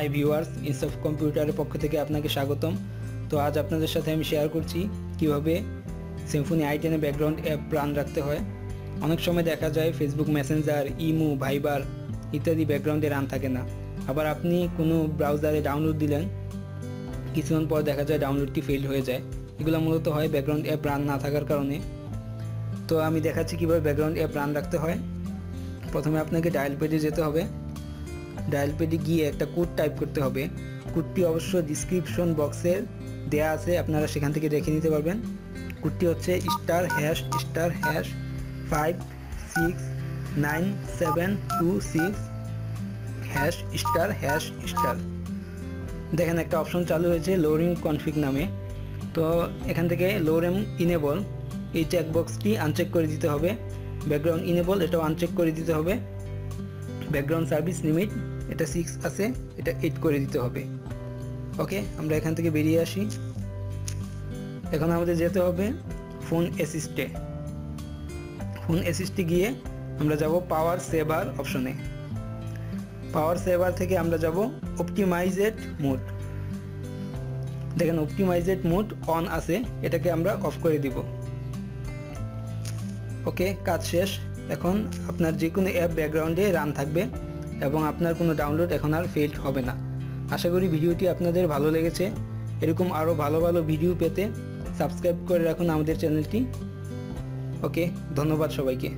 Hi viewers, ইনসাফ কম্পিউটারের পক্ষ থেকে আপনাকে স্বাগতম। তো আজ আপনাদের সাথে আমি শেয়ার করছি কিভাবে সিম্ফনি i10 এ ব্যাকগ্রাউন্ড অ্যাপ রান রাখতে হয়। অনেক সময় দেখা যায় ফেসবুক মেসেঞ্জার, ইমো, ভাইবার ইত্যাদি ব্যাকগ্রাউন্ডে রান থাকে না। আবার আপনি কোনো ব্রাউজারে ডাউনলোড দিলেন, কিছুক্ষণ পর দেখা যায় ডাউনলোডটি ফেইল হয়ে যায়। এগুলো মূলত হয় ব্যাকগ্রাউন্ড অ্যাপ রান না থাকার কারণে। তো আমি দেখাচ্ছি কীভাবে ব্যাকগ্রাউন্ড অ্যাপ রান রাখতে হয়। প্রথমে আপনাকে ডায়াল পেজে যেতে হবে। ডায়াল পেজে গিয়ে একটা কোড টাইপ করতে হবে। কোডটি অবশ্য ডিসক্রিপশন বক্সে দেয়া আছে, আপনারা সেখান থেকে দেখে নিতে পারবেন। কোডটি হচ্ছে *#*5692726#*#*। দেখেন একটা অপশন চালু হয়েছে লোরিং কনফিগ নামে। তো এখান থেকে লোরেম ইনেবল এই চেকবক্সটি আনচেক করে দিতে হবে। ব্যাকগ্রাউন্ড ইনেবল এটাও আনচেক করে দিতে হবে। ব্যাকগ্রাউন্ড সার্ভিস লিমিট এটা 6 আছে, এটা 8 করে দিতে হবে। ওকে, আমরা এখান থেকে বেরিয়ে আসি। এখন আমাদের যেতে হবে ফোন অ্যাসিস্টে। ফোন অ্যাসিস্টে গিয়ে আমরা যাব পাওয়ার সেভার অপশনে। পাওয়ার সেভার থেকে আমরা যাব অপটিমাইজেড মোড। দেখেন অপটিমাইজেড মোড অন আছে, এটাকে আমরা অফ করে দিব। ওকে, কাজ শেষ। এখন আপনার যে কোনো অ্যাপ ব্যাকগ্রাউন্ডে রান থাকবে এবং আপনার কোনো ডাউনলোড এখন আর ফেইল হবে না। আশা করি ভিডিওটি আপনাদের ভালো লেগেছে। এরকম আরও ভালো ভালো ভিডিও পেতে সাবস্ক্রাইব করে রাখুন আমাদের চ্যানেলটি। ওকে, ধন্যবাদ সবাইকে।